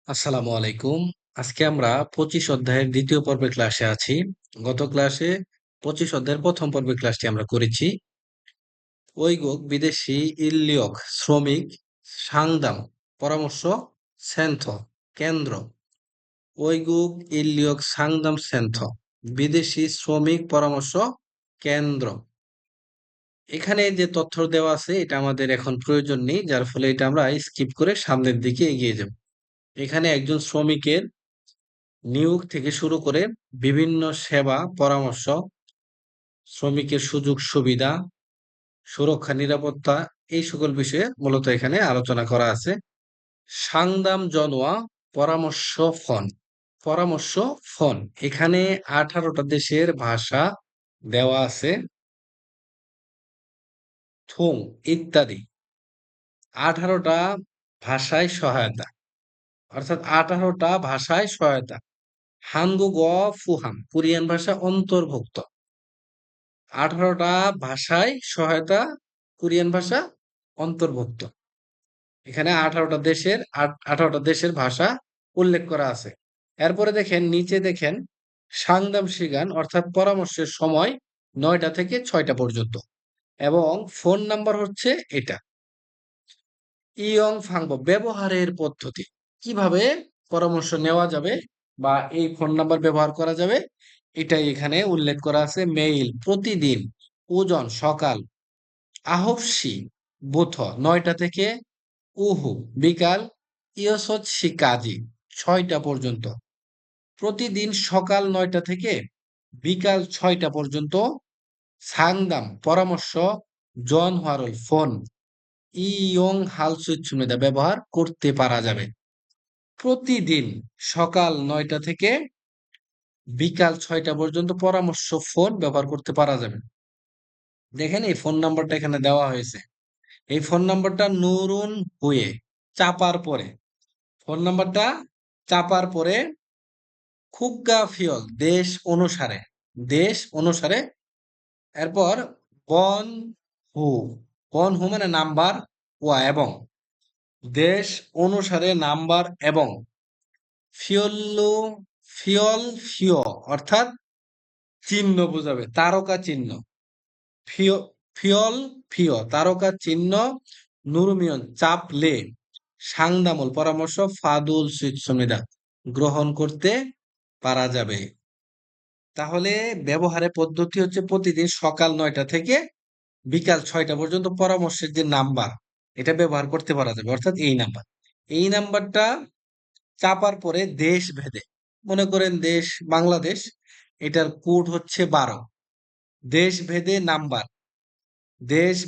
আসসালামু আলাইকুম। আজকে আমরা 25 অধ্যায়ের দ্বিতীয় পর্বের ক্লাসে আছি। গত ক্লাসে 25 অধ্যায়ের প্রথম পর্বের ক্লাসটি আমরা করেছি। ঐগুক, বিদেশি, ইল্লিয়ক, শ্রমিক, সাংদাম, পরামর্শ, সেন্থ, কেন্দ্র। ঐগুক, ইল্লিয়ক, সাংদাম, সেন্থ, বিদেশি, শ্রমিক, পরামর্শ, কেন্দ্র। এখানে যে তথ্য দেওয়া আছে এটা আমাদের এখন প্রয়োজন নেই, যার ফলে এটা আমরা স্কিপ করে সামনের দিকে এগিয়ে যাব। এখানে একজন শ্রমিকের নিয়োগ থেকে শুরু করে বিভিন্ন সেবা, পরামর্শ, শ্রমিকের সুযোগ সুবিধা, সুরক্ষা, নিরাপত্তা এই সকল বিষয়ে মূলত এখানে আলোচনা করা আছে। সাংদাম জনোয়া পরামর্শ ফোন। পরামর্শ ফোন এখানে 18টা দেশের ভাষা দেওয়া আছে। থুং ইত্যাদি 18টা ভাষায় সহায়তা, অর্থাৎ 18টা ভাষায় সহায়তা। হানগুগ ফুহাম কোরিয়ান ভাষা অন্তর্ভুক্ত। 18টা ভাষায় সহায়তা, কোরিয়ান ভাষা অন্তর্ভুক্ত। এখানে 18টা দেশের ভাষা উল্লেখ করা আছে। এরপরে দেখেন, নিচে দেখেন সাংদাম শিগান অর্থাৎ পরামর্শের সময় 9টা থেকে 6টা পর্যন্ত এবং ফোন নাম্বার হচ্ছে এটা। ইয়ং ফাংব ব্যবহারের পদ্ধতি, কিভাবে পরামর্শ নেওয়া যাবে বা এই ফোন নাম্বার ব্যবহার করা যাবে এটাই এখানে উল্লেখ করা আছে। মেইল প্রতিদিন, ওজন সকাল, আহবসি বুথ 9টা থেকে, উহু বিকাল, ইয়সৎসি কাজী 6টা পর্যন্ত। প্রতিদিন সকাল 9টা থেকে বিকাল 6টা পর্যন্ত। সাংদাম পরামর্শ, জন হারল ফোন, ইয়ং হাল সুইচমেদা ব্যবহার করতে পারা যাবে। প্রতিদিন সকাল 9টা থেকে বিকাল 6টা পর্যন্ত পরামর্শ ফোন ব্যবহার করতে পারা যাবে। দেখেন এই ফোন নাম্বারটা এখানে দেওয়া হয়েছে। এই ফোন নাম্বারটা নুরুন হুয়ে চাপার পরে, ফোন নাম্বারটা চাপার পরে খুগা ফিয়ল দেশ অনুসারে, এরপর বন হু, বন হু মানে নাম্বার, ওয়া এবং দেশ অনুসারে নাম্বার এবং ফিয়ল্লু ফিয়ল ফিও অর্থাৎ চিহ্ন বোঝাবে, তারকা চিহ্ন। ফিও ফিয়ল ফিও তারকা চিহ্ন। নুরুমিয়ন চাপলে, সাংদামুল পরামর্শ, ফাদুল সুমিদা গ্রহণ করতে পারা যাবে। তাহলে ব্যবহারের পদ্ধতি হচ্ছে প্রতিদিন সকাল 9টা থেকে বিকাল 6টা পর্যন্ত পরামর্শের যে নাম্বার এটা ব্যবহার করতে পারা যাবে, অর্থাৎ এই নাম্বারটা চাপার পরে দেশ ভেদে, মনে করেন দেশ বাংলাদেশ, এটার কোড হচ্ছে 12। দেশ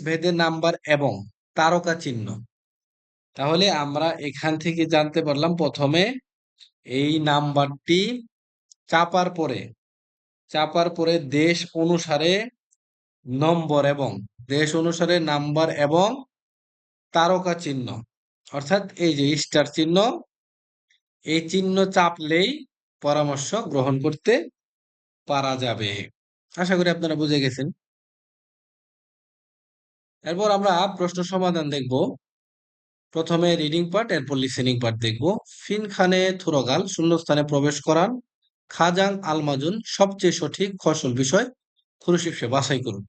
ভেদে নাম্বার এবং তারকা চিহ্ন। তাহলে আমরা এখান থেকে জানতে পারলাম প্রথমে এই নাম্বারটি চাপার পরে দেশ অনুসারে নাম্বার এবং তারকা চিহ্ন, অর্থাৎ এই যে স্টার চিহ্ন, এই চিহ্ন চাপলেই পরামর্শ গ্রহণ করতে পারা যাবে। আশা করি আপনারা বুঝে গেছেন। এরপর আমরা প্রশ্ন সমাধান দেখব। প্রথমে রিডিং পার্ট, এরপর লিসেনিং পার্ট দেখব। ফিন খানে থুরগাল শূন্যস্থানে প্রবেশ করান। খাজাং আলমাজুন সবচেয়ে সঠিক ফসল বিষয় খুরশিফে বাছাই করুন।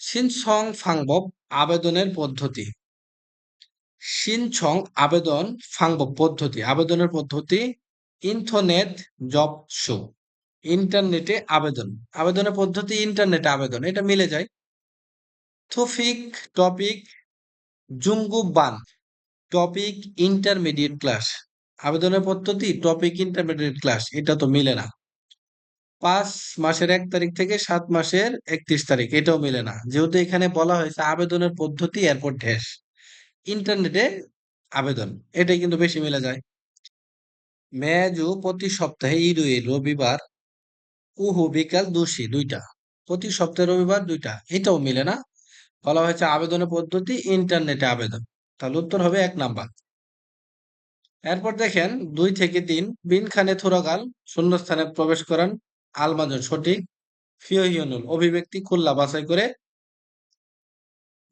সিনসং ফাংবব আবেদনের পদ্ধতি। সিনছং আবেদনের পদ্ধতি। ইন্টারনেট জব শো ইন্টারনেটে আবেদনের পদ্ধতি ইন্টারনেটে আবেদন, এটা মিলে যায়। থফিক টপিক জুঙ্গুবান টপিক ইন্টারমিডিয়েট ক্লাস, আবেদনের পদ্ধতি টপিক ইন্টারমিডিয়েট ক্লাস, এটা তো মিলে না। 5 মাসের 1 তারিখ থেকে 7 মাসের 31 তারিখ, এটাও মিলে না। যেহেতু এখানে বলা হয়েছে আবেদনের পদ্ধতি এরপর ড্যাশ ইন্টারনেটে আবেদন, এটাই কিন্তু বেশি মিলে যায়। মেজু প্রতি সপ্তাহে ইরুই রবিবার, উহু বিকাল 2টা, প্রতি সপ্তাহে রবিবার 2টা, এটাও মিলে না। বলা হয়েছে আবেদনের পদ্ধতি ইন্টারনেটে আবেদন, তাহলে উত্তর হবে 1 নাম্বার। এরপর দেখেন 2 থেকে 3, বিন খানে থুরাগাল শূন্যস্থানে প্রবেশ করান। আলমাজন সঠিক। ফিওহিয়নুল অভিব্যক্তি খুল্লা বাছাই করে।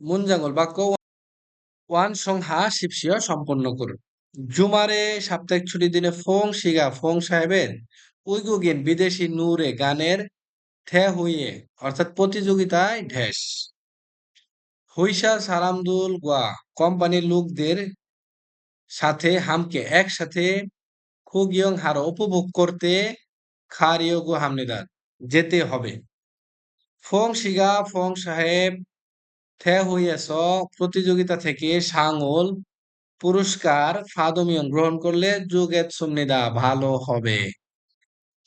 মুনজাঙ্গল বাক্য ওয়ান সংহা শিপসিয় সম্পন্ন করুন। জুমারে সাপ্তাহিক ছুটির দিনে ফোং সাহেবের উইগুগিন বিদেশি নূরে গানের থে হুইয়ে অর্থাৎ প্রতিযোগিতায় ঢেস হুইসা সারামদুল গোয়া কোম্পানির লোকদের সাথে হামকে একসাথে খুগিয়ং হারো উপভোগ করতে খারিয়োগো হামনিদার যেতে হবে ফং সাহেব থে হুইয়েস প্রতিযোগিতা থেকে সাঙুল পুরস্কার ফাদমিয়ন গ্রহণ করলে যুগেত সুমনিদা ভালো হবে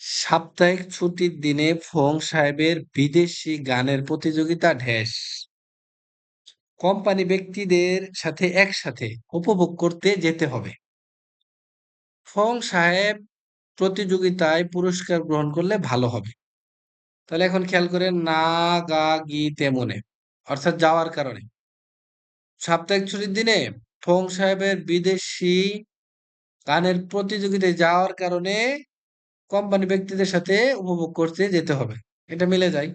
সাপ্তাহিক ছুটির দিনে ফং সাহেবের বিদেশি গানের প্রতিযোগিতা ঢেস কোম্পানি ব্যক্তিদের সাথে একসাথে উপভোগ করতে যেতে হবে ফং সাহেব প্রতিযোগিতায় পুরস্কার গ্রহণ করলে ভালো হবে তাহলে এখন খেয়াল করে না গা গি তেমনে অর্থাৎ যাওয়ার কারণে সাপ্তাহিক ছুটির দিনে ফং সাহেবের বিদেশি গানের প্রতিযোগিতায় যাওয়ার কারণে কোম্পানি ব্যক্তিদের সাথে উপভোগ করতে যেতে হবে এটা মিলে যায়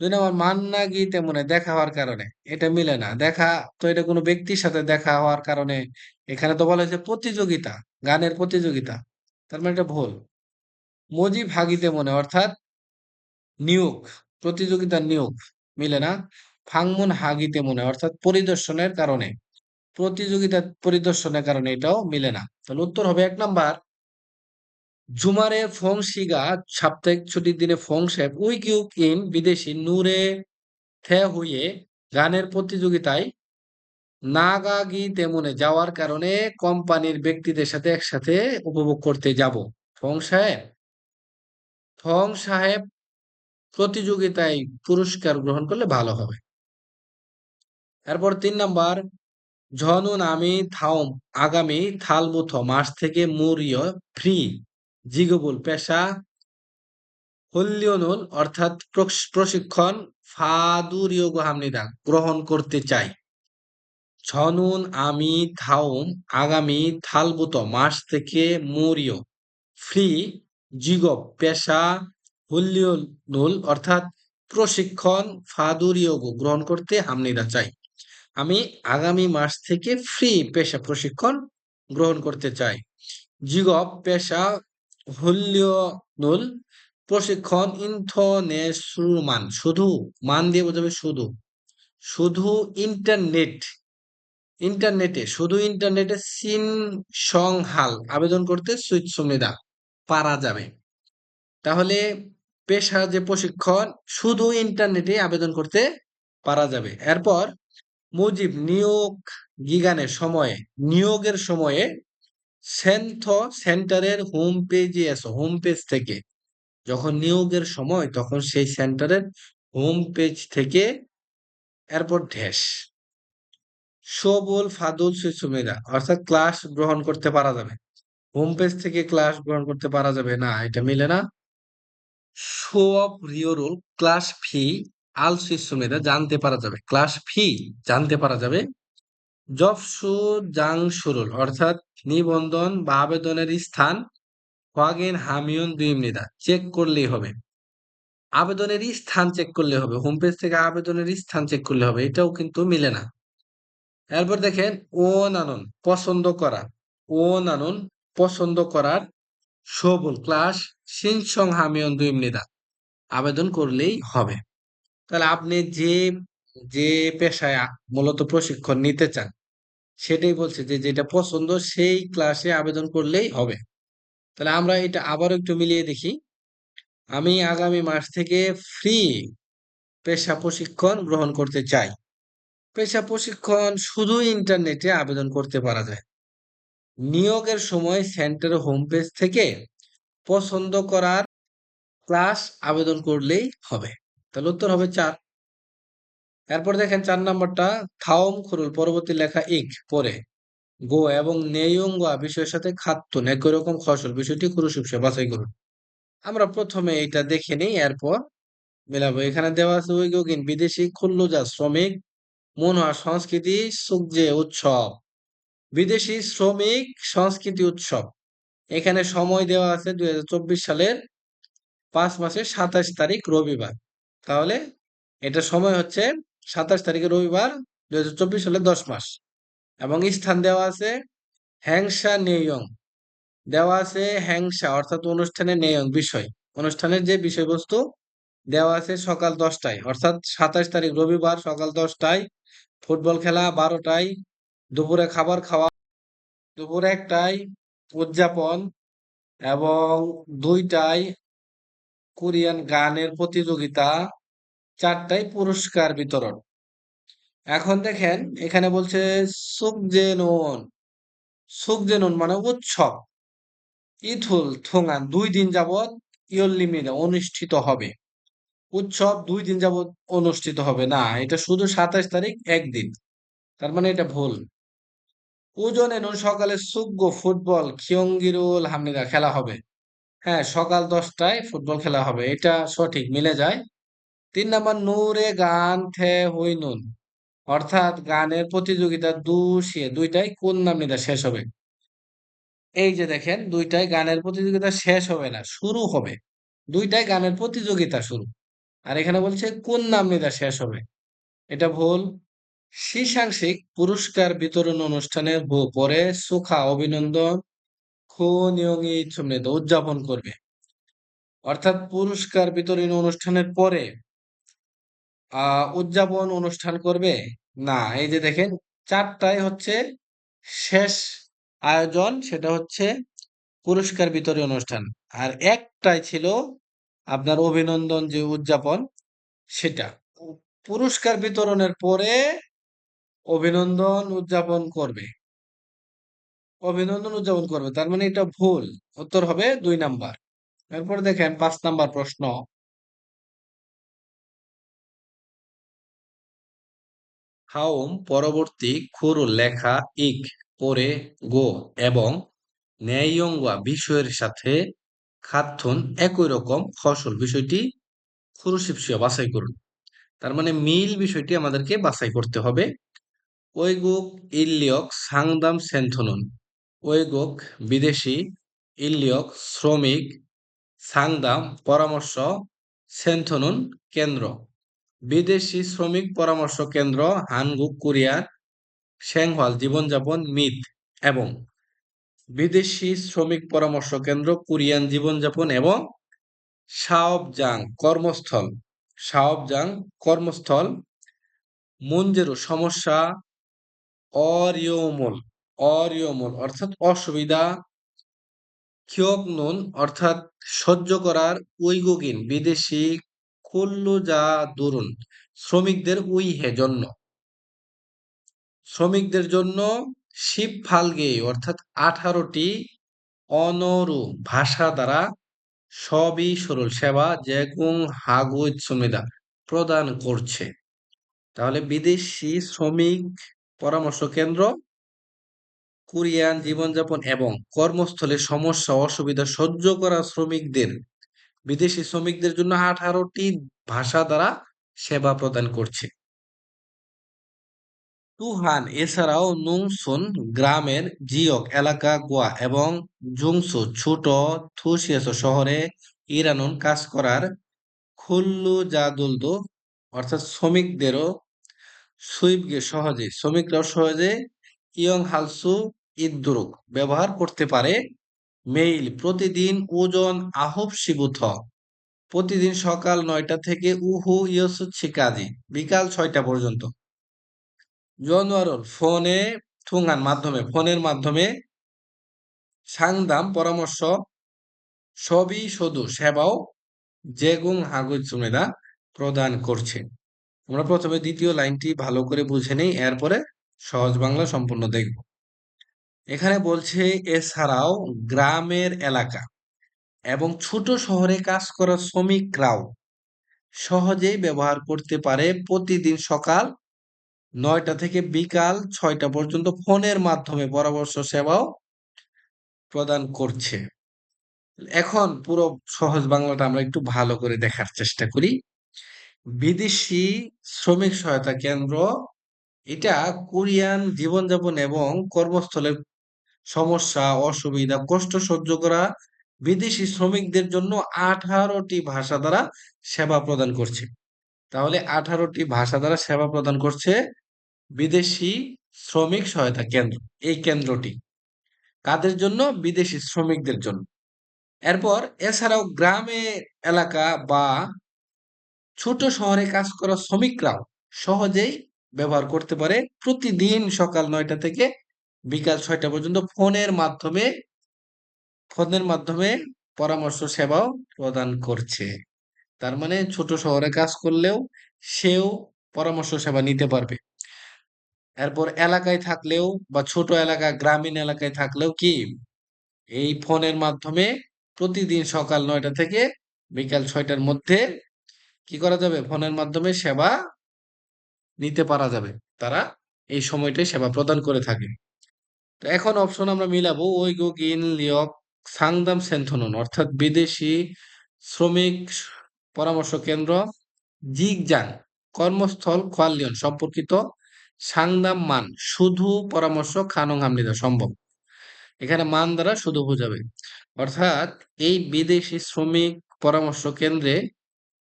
২ নম্বর মান্না গি তেমনে দেখা হওয়ার কারণে এটা মিলে না দেখা তো এটা কোনো ব্যক্তির সাথে দেখা হওয়ার কারণে এখানে তো বলা হয়েছে প্রতিযোগিতা গানের প্রতিযোগিতা তার মানে এটা ভুল মজিব হাগিতে মনে অর্থাৎ নিয়োগ প্রতিযোগিতার নিয়োগ মিলে না ফাংমুন হাগিতে মনে অর্থাৎ পরিদর্শনের কারণে প্রতিযোগিতা পরিদর্শনের কারণে এটাও মিলে না তাহলে উত্তর হবে ১ নাম্বার জুমারে ফং শিগা সাপ্তাহিক ছুটির দিনে ফং সাহেব উইকিউক ইন বিদেশি নূরে থে হুইয়ে গানের প্রতিযোগিতায় নাগাগি তেমনে যাওয়ার কারণে কোম্পানির ব্যক্তিদের সাথে একসাথে উপভোগ করতে যাব ফং সাহেব ফং সাহেব প্রতিযোগিতায় পুরস্কার গ্রহণ করলে ভালো হবে এরপর ৩ নাম্বার ঝনুন আমি থাওম আগামী থালমুথ মাস থেকে মুরীয় ফ্রি জিগবুল পেশা হল্লিয়নুল অর্থাৎ প্রশিক্ষণ ফাদুরিয়োগ হামনিদা গ্রহণ করতে চাই ঝনুন আমি থাওম আগামী থালবুত মাস থেকে মুরীয় ফ্রি জিগব পেশা হল্লিয়নুল অর্থাৎ প্রশিক্ষণ ফাদুরিয়োগ গ্রহণ করতে হামনিদা চাই আমি আগামী মাস থেকে ফ্রি পেশা প্রশিক্ষণ গ্রহণ করতে চাই জিগব পেশা হুল্লিয়নুল প্রশিক্ষণ ইনথনেসুমান শুধু মান দিয়ে বোঝাবে শুধু শুধু ইন্টারনেট শুধু ইন্টারনেটে সিন সংহাল আবেদন করতে সুইচ সুবিধা পারা যাবে তাহলে পেশা যে প্রশিক্ষণ শুধু ইন্টারনেটে আবেদন করতে পারা যাবে এরপর মুজিব নিয়োগের সময়ে সেন্টারের হোম পেজ থেকে যখন নিয়োগের সময় তখন সেই সেন্টারের হোম পেজ থেকে এরপর ঢেস সবুল ফাদুল সুমেরা অর্থাৎ ক্লাস গ্রহণ করতে পারা যাবে হোম পেজ থেকে ক্লাস গ্রহণ করতে পারা যাবে না এটা মিলে না শো অফ রিওরুল ক্লাস ফি আল সুমেরা জানতে পারা যাবে ক্লাস ফি জানতে পারা যাবে জবসু জাং সুরুল অর্থাৎ নিবন্ধন বা আবেদনের স্থান হোয়াগেন হামিয়ন দুইমনিদা চেক করলেই হবে আবেদনের স্থান চেক করলে হবে হোম পেজ থেকে আবেদনের স্থান চেক করলে হবে এটাও কিন্তু মিলে না এরপর দেখেন ও নানুন পছন্দ করার সবল ক্লাস সিনসং হামিয়ন দুইমনিদা আবেদন করলেই হবে তাহলে আপনি যে পেশায় মূলত প্রশিক্ষণ নিতে চান সেটাই বলছে যে যেটা পছন্দ সেই ক্লাসে আবেদন করলেই হবে তাহলে আমরা এটা আবারও একটু মিলিয়ে দেখি আমি আগামী মাস থেকে ফ্রি পেশা প্রশিক্ষণ গ্রহণ করতে চাই পেশা প্রশিক্ষণ শুধু ইন্টারনেটে আবেদন করতে পারা যায় নিয়োগের সময় সেন্টারের হোম পেজ থেকে পছন্দ করার ক্লাস আবেদন করলেই হবে তাহলে উত্তর হবে ৪ এরপর দেখেন ৪ নম্বরটা থাওম খুরুল পরবর্তী লেখা ইক পরে গো এবং নেয়ুঙ্গা বিষয়ের সাথে খাতুন একই রকম ফসল বিষয়টি কুরুশিপসে বাছাই করুন আমরা প্রথমে এটা দেখে নিই এরপর মেলাবো এখানে দেওয়া আছে উইগোগিন বিদেশি খুল্লুজা শ্রমিক মনোহা সংস্কৃতি সুকজে উৎসব বিদেশি শ্রমিক সংস্কৃতি উৎসব এখানে সময় দেওয়া আছে ২০২৪ সালের ৫ মাসের ২৭ তারিখ রবিবার তাহলে এটা সময় হচ্ছে ২৭ তারিখের রবিবার ২০২৪ সালের ১০ মাস এবং স্থান দেওয়া আছে হ্যাংসা নেয়ং দেওয়া আছে, হ্যাংসা অর্থাৎ অনুষ্ঠানের নেয়ং বিষয়, অনুষ্ঠানের যে বিষয়বস্তু দেওয়া আছে সকাল 10টায়, অর্থাৎ 27 তারিখ রবিবার সকাল 10টায় ফুটবল খেলা, 12টায় দুপুরে খাবার খাওয়া, দুপুরে 1টায় উদযাপন, এবং 2টায় কোরিয়ান গানের প্রতিযোগিতা, 4টায় পুরস্কার বিতরণ। এখন দেখেন এখানে বলছে সুকজেনন, সুকজেনন মানে উৎসব, ইথুল থোঙান 2 দিন যাবত, ইয়ল্লিমিনে অনুষ্ঠিত হবে। উৎসব 2 দিন যাবত অনুষ্ঠিত হবে না, এটা শুধু 27 তারিখ একদিন, তার মানে এটা ভুল। উজনেন সকালে সুগ্গ ফুটবল খিয়ঙ্গিরুল হামনিদা খেলা হবে। হ্যাঁ, সকাল 10টায় ফুটবল খেলা হবে, এটা সঠিক মিলে যায়। 3 নাম্বার নূরে গান থে হইনুন, অর্থাৎ গানের প্রতিযোগিতা 2টায় কোন নামনিদা শেষ হবে। এই যে দেখেন 2টায় গানের প্রতিযোগিতা শেষ হবে না, শুরু হবে। 2টায় গানের প্রতিযোগিতা শুরু, আর এখানে বলছে কোন নামনিদা শেষ হবে, এটা ভুল। শীর্ষাংশিক পুরস্কার বিতরণ অনুষ্ঠানের পরে সুখা অভিনন্দন খুনিয়ংই ইচ্ছুমনিত উদযাপন করবে, অর্থাৎ পুরস্কার বিতরণ অনুষ্ঠানের পরে উদযাপন অনুষ্ঠান করবে না। এই যে দেখেন 4টায় হচ্ছে শেষ আয়োজন, সেটা হচ্ছে পুরস্কার বিতরণ অনুষ্ঠান, আর 1টায় ছিল আপনার অভিনন্দন যে উদযাপন সেটা। পুরস্কার বিতরণের পরে অভিনন্দন উদযাপন করবে, অভিনন্দন উদযাপন করবে, তার মানে এটা ভুল। উত্তর হবে 2 নাম্বার। এরপর দেখেন 5 নাম্বার প্রশ্ন। হাউম পরবর্তী খুর লেখা ইক পরে গো এবং ন্যায়ংওয়া বিষয়ের সাথে খাতুন একই রকম ফসল বিষয়টি খুরুশিপসিয়া বাছাই করুন। তার মানে মিল বিষয়টি আমাদেরকে বাছাই করতে হবে। ওইগুক ইল্লিয়ক সাংদাম সেন্থনুন, ওইগুক বিদেশি, ইল্লিয়ক শ্রমিক, সাংদাম পরামর্শ, সেন্থনুন কেন্দ্র। বিদেশি শ্রমিক পরামর্শ কেন্দ্র হানগুক কোরিয়ার শ্যাংহাল জীবনযাপন মিথ, এবং বিদেশি শ্রমিক পরামর্শ কেন্দ্র কোরিয়ান জীবনযাপন এবং শাওবজাং কর্মস্থল, শাওবজাং কর্মস্থল। মুঞ্জেরু সমস্যা, অরিয়মল, অরিয়মল অর্থাৎ অসুবিধা, খিয়কনুন অর্থাৎ সহ্য করার, উইগুগিন বিদেশি, কুল্লু যা দুরুন শ্রমিকদের উইহে জন্য, শ্রমিকদের জন্য, শিব ফালগে অর্থাৎ 18টি অনরু ভাষা দ্বারা সবই সরল সেবা যেগুং হাগুইত সুমেদা প্রদান করছে। তাহলে বিদেশি শ্রমিক পরামর্শ কেন্দ্র, কোরিয়ান জীবনযাপন এবং কর্মস্থলে সমস্যা অসুবিধা সহ্য করা শ্রমিকদের, বিদেশি শ্রমিকদের জন্য 18টি ভাষা দ্বারা সেবা প্রদান করছে। তুহান এছাড়াও নুংসুন গ্রামের জিওক এলাকা গোয়া এবং জুংসু ছোট থুসিয়াসো শহরে ইরানুন কাজ করার খুল্লু জাদুলদো অর্থাৎ শ্রমিকদেরও সুইবগে সহজে, শ্রমিকরাও সহজে ইয়ং হালসু ইদ্দুরুক ব্যবহার করতে পারে। মেইল প্রতিদিন ওজন আহব শিবুথ, প্রতিদিন সকাল 9টা থেকে উহু ইয়সুচ্ছি কাজী বিকাল 6টা পর্যন্ত। জনোয়ারল ফোনে থুঙ্গান মাধ্যমে, ফোনের মাধ্যমে সাংদাম পরামর্শ, সবই শুধু সেবাও যেগুং হাগুচুমেদা প্রদান করছে। আমরা প্রথমে দ্বিতীয় লাইনটি ভালো করে বুঝে নেই, এরপরে সহজ বাংলা সম্পূর্ণ দেখব। এখানে বলছে এছাড়াও গ্রামের এলাকা এবং ছোট শহরে কাজ করা শ্রমিকরাও সহজেই ব্যবহার করতে পারে, প্রতিদিন সকাল 9টা থেকে বিকাল 6টা পর্যন্ত ফোনের মাধ্যমে পরামর্শ সেবাও প্রদান করছে। এখন পুরো সহজ বাংলাটা আমরা একটু ভালো করে দেখার চেষ্টা করি। বিদেশি শ্রমিক সহায়তা কেন্দ্র, এটা কোরিয়ান জীবনযাপন এবং কর্মস্থলের সমস্যা অসুবিধা কষ্ট সহ্য করা বিদেশি শ্রমিকদের জন্য 18টি ভাষা দ্বারা সেবা প্রদান করছে। তাহলে 18টি ভাষা দ্বারা সেবা প্রদান করছে বিদেশি শ্রমিক সহায়তা কেন্দ্র, এই কেন্দ্রটি। কাদের জন্য? বিদেশি শ্রমিকদের জন্য। এরপর এছাড়াও গ্রামে এলাকা বা ছোট শহরে কাজ করা শ্রমিকরাও সহজেই ব্যবহার করতে পারে প্রতিদিন সকাল ৯টা থেকে বিকাল ৬টা পর্যন্ত ফোনের মাধ্যমে পরামর্শ সেবাও প্রদান করছে। তার মানে ছোট শহরে কাজ করলেও সেও পরামর্শ সেবা নিতে পারবে। এরপর এলাকায় থাকলেও বা ছোট এলাকা গ্রামীণ এলাকায় থাকলেও কি এই ফোনের মাধ্যমে প্রতিদিন সকাল ৯টা থেকে বিকাল ৬টার মধ্যে কি করা যাবে? ফোনের মাধ্যমে সেবা নিতে পারা যাবে। তারা এই সময়টায় সেবা প্রদান করে থাকে। তো এখন অপশন আমরা মিলাবো ওইগুগিন লিওক সাংদাম সেন্থনন অর্থাৎ বিদেশি শ্রমিক পরামর্শ কেন্দ্র জিগজাং কর্মস্থল কোয়ালিয়ন সম্পর্কিত সাংদাম মান শুধু পরামর্শ খানং হামনিদা সম্ভব। এখানে মান দ্বারা শুধু বোঝাবে। অর্থাৎ এই বিদেশি শ্রমিক পরামর্শ কেন্দ্রে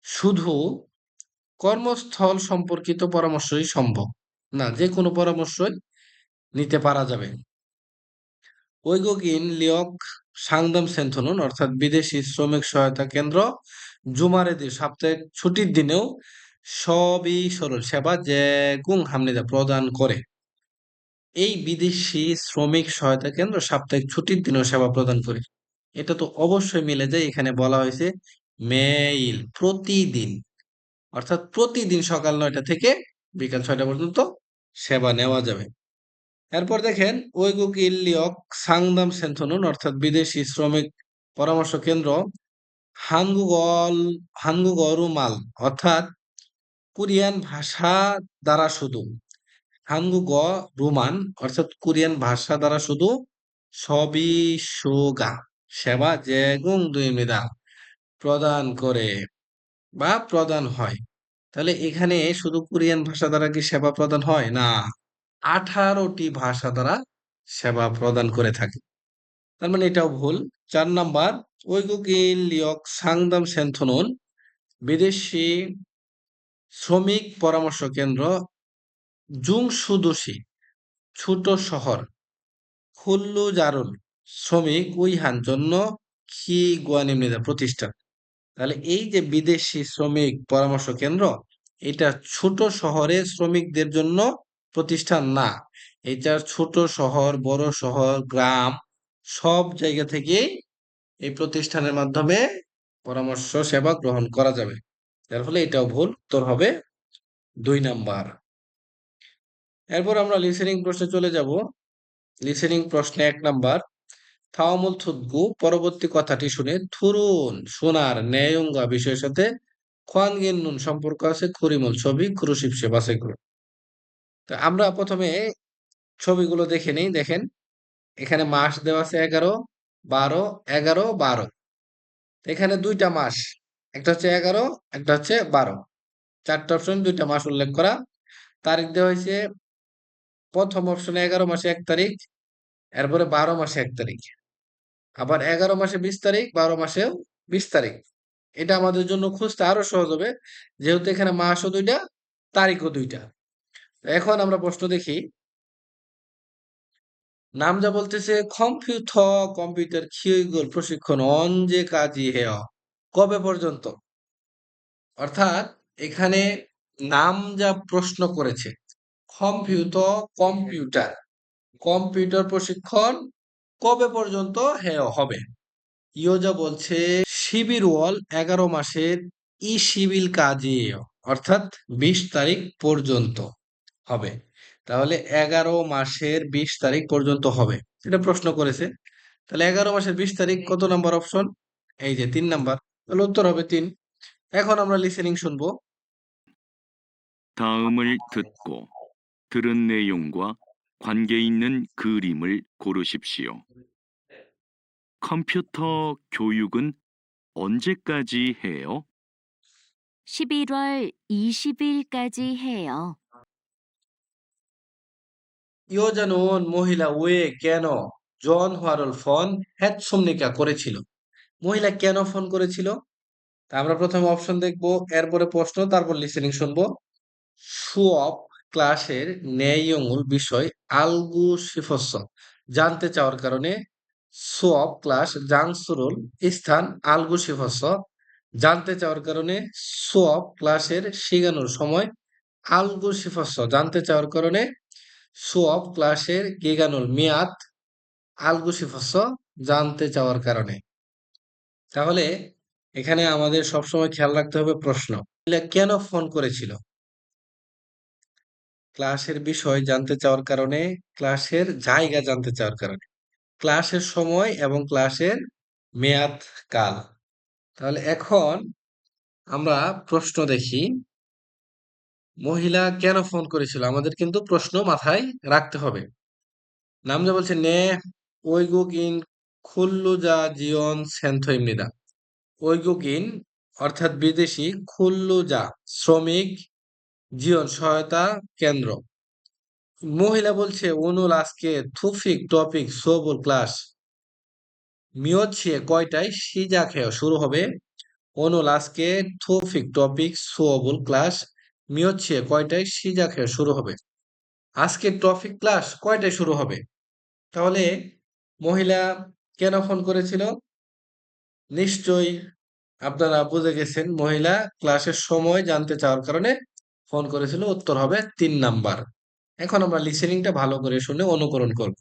শুধু কর্মস্থল সম্পর্কিত পরামর্শই সম্ভব না, যে কোনো পরামর্শই নিতে পারা যাবে। ওইগোগিন লিওক সাংদাম সেন্থনন অর্থাৎ বিদেশি শ্রমিক সহায়তা কেন্দ্র জুমারেদি সাপ্তাহিক ছুটির দিনেও সবই সরল সেবা যেগুং হামনিদা প্রদান করে। এই বিদেশি শ্রমিক সহায়তা কেন্দ্র সাপ্তাহিক ছুটির দিনেও সেবা প্রদান করে। এটা তো অবশ্যই মিলে যায়। এখানে বলা হয়েছে মেইল প্রতিদিন, অর্থাৎ প্রতিদিন সকাল ৯টা থেকে বিকাল ৬টা পর্যন্ত সেবা নেওয়া যাবে। এরপর দেখেন ওইগুক ইল্লিয়ক সাংদাম সেন্থনুন অর্থাৎ বিদেশি শ্রমিক পরামর্শ কেন্দ্র হানগুগরুমাল অর্থাৎ কোরিয়ান ভাষা দ্বারা শুধু হানগুগ রুমান অর্থাৎ কোরিয়ান ভাষা দ্বারা শুধু সবিসুগা সেবা যেগুং দুইমিদা প্রদান করে বা প্রদান হয়। তাহলে এখানে শুধু কোরিয়ান ভাষা দ্বারা কি সেবা প্রদান হয়? না, 18টি ভাষা দ্বারা সেবা প্রদান করে থাকে। তার মানে এটাও ভুল। ৪ নাম্বার ওইগুগিন লিওক সাংদাম সেন্থনুন বিদেশি শ্রমিক পরামর্শ কেন্দ্র জুংসুদোশি ছোট শহর খুল্লু জারুল শ্রমিক উইহান জন্য খি গুয়ানিমনিদা প্রতিষ্ঠান। তাহলে এই যে বিদেশি শ্রমিক পরামর্শ কেন্দ্র, এটা ছোট শহরে শ্রমিকদের জন্য প্রতিষ্ঠান না। এটা ছোট শহর, বড় শহর, গ্রাম সব জায়গা থেকে এই প্রতিষ্ঠানের মাধ্যমে পরামর্শ সেবা গ্রহণ করা যাবে। যার ফলে এটাও ভুল, উত্তর হবে ২ নাম্বার। এরপর আমরা লিসেনিং প্রশ্নে চলে যাব। লিসেনিং প্রশ্নে ১ নাম্বার থাওয়ামুল থুদগু পরবর্তী কথাটি শুনে থুরুন সোনার ন্যায়ঙ্গা বিষয়ের সাথে খোয়ানগেন নুন সম্পর্ক আছে খুরিমুল ছবি ক্রুশিপসে বাছাই করুন। তো আমরা প্রথমে ছবিগুলো দেখে নেই। দেখেন এখানে মাস দেওয়া আছে ১১, ১২, ১১, ১২। এখানে দুইটা মাস, একটা হচ্ছে ১১, একটা হচ্ছে ১২। ৪টা অপশন, দুইটা মাস উল্লেখ করা। তারিখ দেওয়া হয়েছে প্রথম অপশনে ১১ মাসে ১ তারিখ, এরপরে ১২ মাসে ১ তারিখ, আবার ১১ মাসে ২০ তারিখ, ১২ মাসেও ২০ তারিখ। এটা আমাদের জন্য খুঁজতে আরো সহজ হবে, যেহেতু এখানে মাসও দুইটা, তারিখও দুইটা। এখন আমরা প্রশ্ন দেখি। নাম যা বলতেছে কম্পিউটার খিউইগুল প্রশিক্ষণ অঞ্জে কাজী হেয় কবে পর্যন্ত? অর্থাৎ এখানে নাম যা প্রশ্ন করেছে কম্পিউটার কম্পিউটার প্রশিক্ষণ কবে পর্যন্ত হেয় হবে। ইয়োজা বলছে শিবির ওয়াল ১১ মাসের ই সিভিল কাজে অর্থাৎ ২০ তারিখ পর্যন্ত হবে। তাহলে ১১ মাসের ২০ তারিখ পর্যন্ত হবে, এটা প্রশ্ন করেছে। তাহলে ১১ মাসের ২০ তারিখ কত নাম্বার অপশন? এই যে ৩ নাম্বার। তাহলে উত্তর হবে ৩। এখন আমরা লিসেনিং শুনবো। 다음을 듣고 들은 내용과 관계 있는 그림을 고르십시오. 컴퓨터 교육은 언제까지 해요? 11월 20일까지 해요. ইয়োজানুন মহিলা ওয়ে কেন জন হোয়ারল ফোন হ্যাটসুমনিকা করেছিল? মহিলা কেন ফোন করেছিল? তা আমরা প্রথমে অপশন দেখবো, এরপরে প্রশ্ন, তারপর লিসেনিং শুনবো। সুঅপ ক্লাসের ন্যায়ঙ্গুল বিষয় আলগু শিফস জানতে চাওয়ার কারণে সুঅব ক্লাস জাংসুরুল স্থান আলগুসিফস জানতে চাওয়ার কারণে সুঅব ক্লাসের শিখানোর সময় আলগুসিফস জানতে চাওয়ার কারণে সুঅব ক্লাসের গিগানুল মেয়াদ আলগুসিফস জানতে চাওয়ার কারণে। তাহলে এখানে আমাদের সবসময় খেয়াল রাখতে হবে প্রশ্ন কেন ফোন করেছিল, ক্লাসের বিষয় জানতে চাওয়ার কারণে, ক্লাসের জায়গা জানতে চাওয়ার কারণে, ক্লাসের সময় এবং ক্লাসের মেয়াদ কাল। তাহলে এখন আমরা প্রশ্ন দেখি, মহিলা কেন ফোন করেছিল, আমাদের কিন্তু প্রশ্ন মাথায় রাখতে হবে। নামজা বলছে নে ওইগুগিন খুল্লুজা জিয়ন সেন্থইমনিদা। ওইগুগিন অর্থাৎ বিদেশি, খুল্লুজা শ্রমিক, জীবন সহায়তা কেন্দ্র। মহিলা বলছে অনুল আজকে থুফিক টপিক সোবুল ক্লাস মিয়চ্ছে কয়টায় সিজা খেয়ে শুরু হবে। অনুল আজকে থুফিক টপিক সোবুল ক্লাস মিয়চ্ছে কয়টায় সিজা খেয়ে শুরু হবে। আজকে টপিক ক্লাস কয়টায় শুরু হবে। তাহলে মহিলা কেন ফোন করেছিল, নিশ্চয়ই আপনারা বুঝে গেছেন, মহিলা ক্লাসের সময় জানতে চাওয়ার কারণে ফোন করেছিল। উত্তর হবে 3 নাম্বার। এখন আমরা লিসেনিংটা ভালো করে শুনে অনুকরণ করব।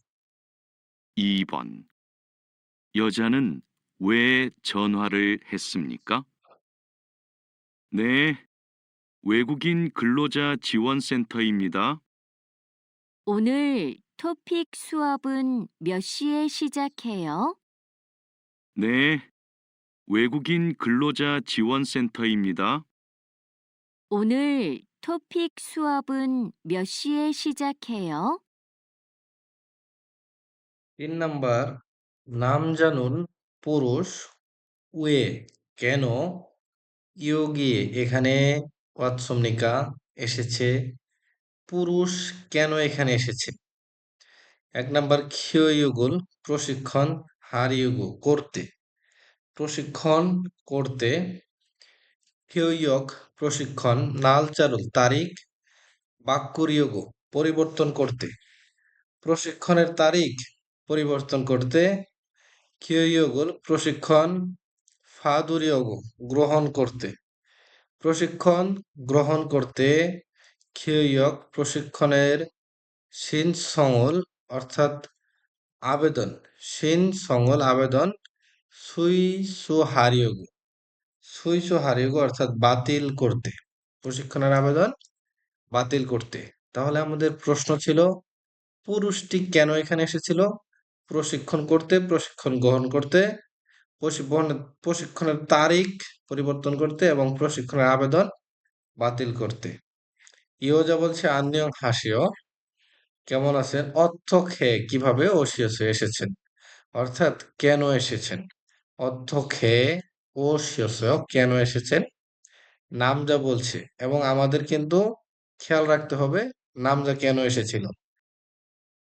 2번. 여자는 왜 전화를 했습니까? 네, 외국인 근로자 지원센터입니다. 오늘 토픽 수업은 몇 시에 시작해요? 네, 외국인 근로자 지원센터입니다. 오늘 토픽 수업은 몇 시에 시작해요? 3 নাম্বার, নাম জানুন পুরুষ, ওয়ে কেন, ইয়োগিয়ে এখানে অৎসমনিকা এসেছে, পুরুষ কেন এখানে এসেছে। 1 নাম্বার খিয়োইগুল প্রশিক্ষণ, হারিউগু করতে, প্রশিক্ষণ করতে, খিয়োইয়ক প্রশিক্ষণ, নালচারুল তারিখ, বাক্যরিয়োগু পরিবর্তন করতে, প্রশিক্ষণের তারিখ পরিবর্তন করতে, খিয়োইয়গুল প্রশিক্ষণ, ফাদুরিয়োগু গ্রহণ করতে, প্রশিক্ষণ গ্রহণ করতে, খিয়োইয়ক প্রশিক্ষণের সিনসংল অর্থাৎ আবেদন, সিনসংল আবেদন, সুইসুহারিয়োগু সুইসুহারিয়োগু অর্থাৎ বাতিল করতে, প্রশিক্ষণের আবেদন বাতিল করতে। তাহলে আমাদের প্রশ্ন ছিল পুরুষটি কেন এখানে এসেছিল, প্রশিক্ষণ করতে, প্রশিক্ষণ গ্রহণ করতে, প্রশিক্ষণের তারিখ পরিবর্তন করতে এবং প্রশিক্ষণের আবেদন বাতিল করতে। ইয়োজা বলছে আন্নিয়ং হাসিও, কেমন আছেন, অর্থ খেয়ে কিভাবে ওশিয়সে এসেছেন, অর্থাৎ কেন এসেছেন, অর্থ খেয়ে ওশিয়সে কেন এসেছেন। নামজা বলছে, এবং আমাদের কিন্তু খেয়াল রাখতে হবে নামজা কেন এসেছিল।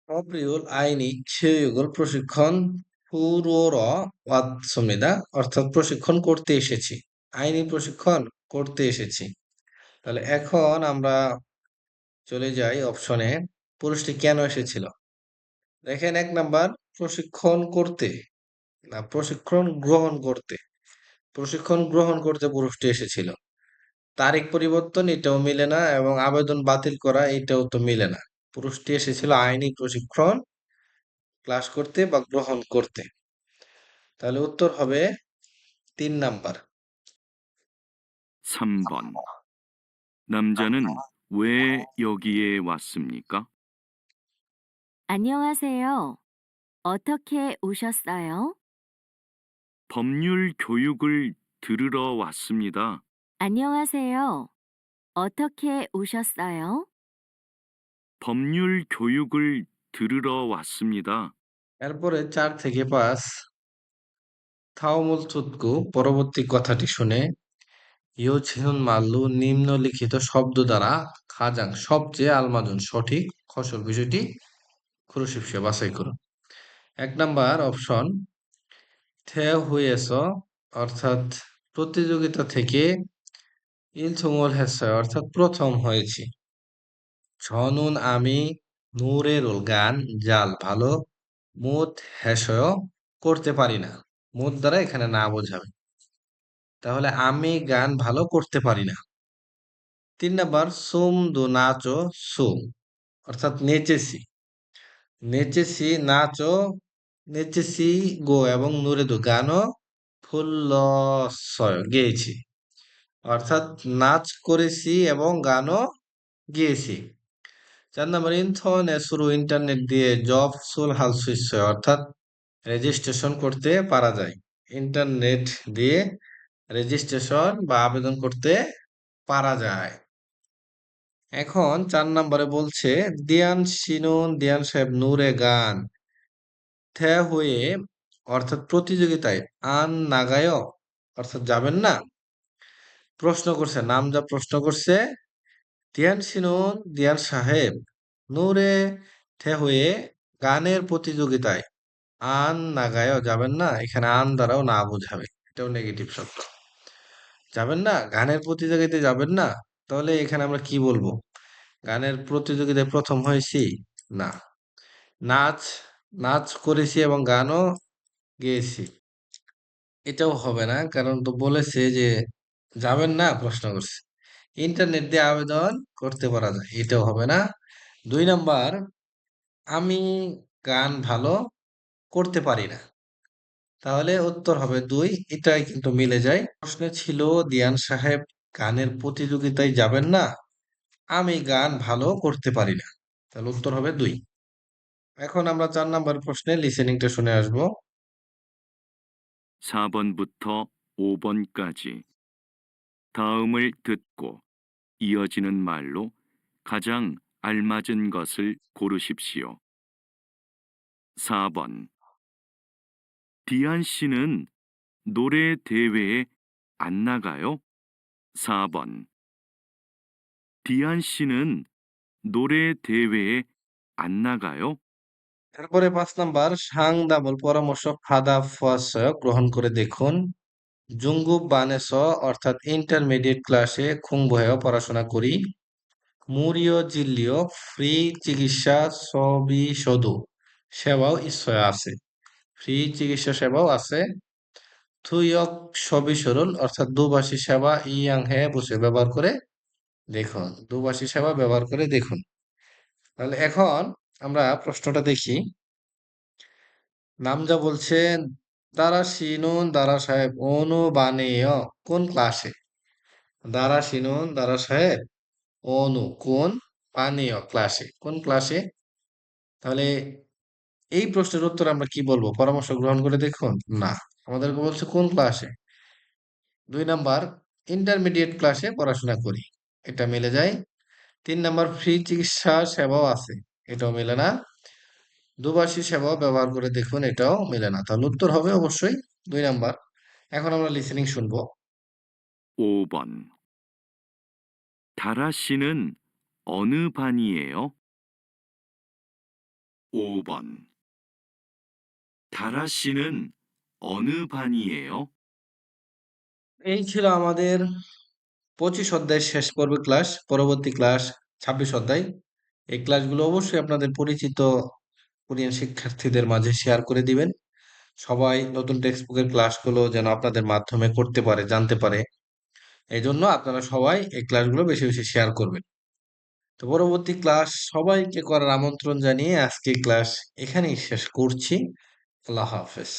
অপ্রিয়ল আইনি ছেউগুল প্রশিক্ষণ পুরোর 왔습니다, অর্থাৎ প্রশিক্ষণ করতে এসেছি, আইনি প্রশিক্ষণ করতে এসেছি। তাহলে এখন আমরা চলে যাই অপশনে, পুরুষটি কেন এসেছিল। দেখেন 1 নাম্বার প্রশিক্ষণ করতে, না প্রশিক্ষণ গ্রহণ করতে, প্রশিক্ষণ গ্রহণ করতে পুরুষটি এসেছিল। তারিখ পরিবর্তন এটাও মিলে না এবং আবেদন বাতিল করা এটাও তো মিলে না। পুরুষটি এসেছিল আইনি প্রশিক্ষণ ক্লাস করতে বা গ্রহণ করতে। তাহলে উত্তর হবে 3 নাম্বার। 3번. 남자는 왜 여기에 왔습니까? 안녕하세요. 어떻게 오셨어요? 법률 교육을 들으러 왔습니다. 안녕하세요. 어떻게 오셨어요? 법률 교육을 들으러 왔습니다. এরপরে 4 থেকে 5 থাওমুল থুতকু পরবর্তী কথাটি শুনে ইয়োছিহুন মাল্লু নিম্নলিখিত শব্দ দ্বারা খাজাং সবচেয়ে আলমাজুন সঠিক ফসল বিষয়টি খুরুশিপসে বাছাই করুন। 1 নাম্বার অপশন থে হুয়েস অর্থাৎ প্রতিযোগিতা থেকে, ইলথুমল হেসা অর্থাৎ প্রথম হয়েছি, ছনুন আমি, নূরেরুল গান জাল ভালো, মুত হেসয় করতে পারি না। মুত দ্বারা এখানে না বোঝাবে। তাহলে আমি গান ভালো করতে পারি না। ৩ নাম্বার সুম দো নাচো সুম অর্থাৎ নেচেছি। নেচেছি নাচো নেচেছি গো এবং নুরে দো গানও ফুল্লসয় গেয়েছি। অর্থাৎ নাচ করেছি এবং গানও গেয়েছি। ৪ নাম্বার 인터넷 শুরু ইন্টারনেট দিয়ে 접수를 할 수 있어요. অর্থাৎ রেজিস্ট্রেশন করতে পারা যায়। ইন্টারনেট দিয়ে রেজিস্ট্রেশন বা আবেদন করতে পারা যায়। এখন ৪ নাম্বারে বলছে দিয়ান শিনুন দিয়ান সাহেব নূরে গান থে হয়ে অর্থাৎ প্রতিযোগিতায় আন নাগায় অর্থাৎ যাবেন না। প্রশ্ন করছে নামজা প্রশ্ন করছে দিয়ান শিনুন দিয়ান সাহেব নূরে থে হয়ে গানের প্রতিযোগিতায় আন নাগায় যাবেন না। এখানে আন দ্বারাও না বোঝাবে, এটাও নেগেটিভ শব্দ। যাবেন না, গানের প্রতিযোগিতায় যাবেন না, তাহলে এখানে আমরা কি বলবো? গানের প্রতিযোগিতায় প্রথম হয়েছি না। নাচ নাচ করেছি এবং গানও গেয়েছি, এটাও হবে না, কারণ তো বলেছে যে যাবেন না, প্রশ্ন করছে। ইন্টারনেট দিয়ে আবেদন করতে পারা যায়, এটাও হবে না। ২ নাম্বার আমি গান ভালো করতে পারি না, তাহলে উত্তর হবে ২। এটাই কিন্তু মিলে যায়। প্রশ্নে ছিল দিয়ান সাহেব গানের প্রতিযোগিতায় যাবেন না, আমি গান ভালো করতে পারি না, তাহলে উত্তর হবে ২। এখন আমরা ৪ নাম্বার প্রশ্নে লিসেনিংটা শুনে আসবো। 4번부터 5번까지 다음을 듣고 이어지는 말로 가장 알맞은 것을 고르십시오. 4번. 디안 씨는 노래 대회에 안 나가요? 4번. 디안 씨는 노래 대회에 안 나가요? তারপরে ৫ নাম্বার সাংদামূল পরামর্শ ফাদা ফুয়াশয় গ্রহণ করে দেখুন। জুঙ্গুব বানেস অর্থাৎ ইন্টারমিডিয়েট ক্লাসে খুংবহেও পড়াশোনা করি। মুরিও জিল্লিও ফ্রি চিকিৎসা সবিশদু সেবাও ঈশ্বর আছে। ফ্রি চিকিৎসা সেবাও আছে। থুইয়ক সবিসরল অর্থাৎ দুভাষী সেবা ইয়াং হে বসে ব্যবহার করে দেখুন। দুভাষী সেবা ব্যবহার করে দেখুন। তাহলে এখন আমরা প্রশ্নটা দেখি। নামজা বলছেন দারা শিনুন দারা সাহেব অনুবানেয় কোন ক্লাসে? দারা শিনুন দারা সাহেব অনু কোন পানীয় ক্লাসে, কোন ক্লাসে? তাহলে এই প্রশ্নের উত্তর আমরা কি বলবো? পরামর্শ গ্রহণ করে দেখুন না, আমাদেরকে বলছে কোন ক্লাসে। ২ নাম্বার ইন্টারমিডিয়েট ক্লাসে পড়াশোনা করি, এটা মিলে যায়। ৩ নাম্বার ফ্রি চিকিৎসা সেবাও আছে, এটাও মেলে না। দুভাষী সেবাও ব্যবহার করে দেখুন, এটাও মেলে না। তাহলে উত্তর হবে অবশ্যই ২ নাম্বার। এখন আমরা লিসেনিং শুনবো। 5번. 다라 씨는 어느 반이에요? 5번. 다라 씨는 어느 반이에요? এই ছিল আমাদের ২৫ অধ্যায়ের শেষ পর্বের ক্লাস। পরবর্তী ক্লাস ২৬ অধ্যায়। এই ক্লাসগুলো অবশ্যই আপনাদের পরিচিত কোরিয়ান শিক্ষার্থীদের মাঝে শেয়ার করে দিবেন। সবাই নতুন টেক্সট বুকের ক্লাসগুলো যেন আপনাদের মাধ্যমে করতে পারে, জানতে পারে। এজন্য আপনারা সবাই এই ক্লাসগুলো বেশি বেশি শেয়ার করবেন। তো পরবর্তী ক্লাস সবাইকে করার আমন্ত্রণ জানিয়ে আজকে ক্লাস এখানেই শেষ করছি। আল্লাহ হাফেজ।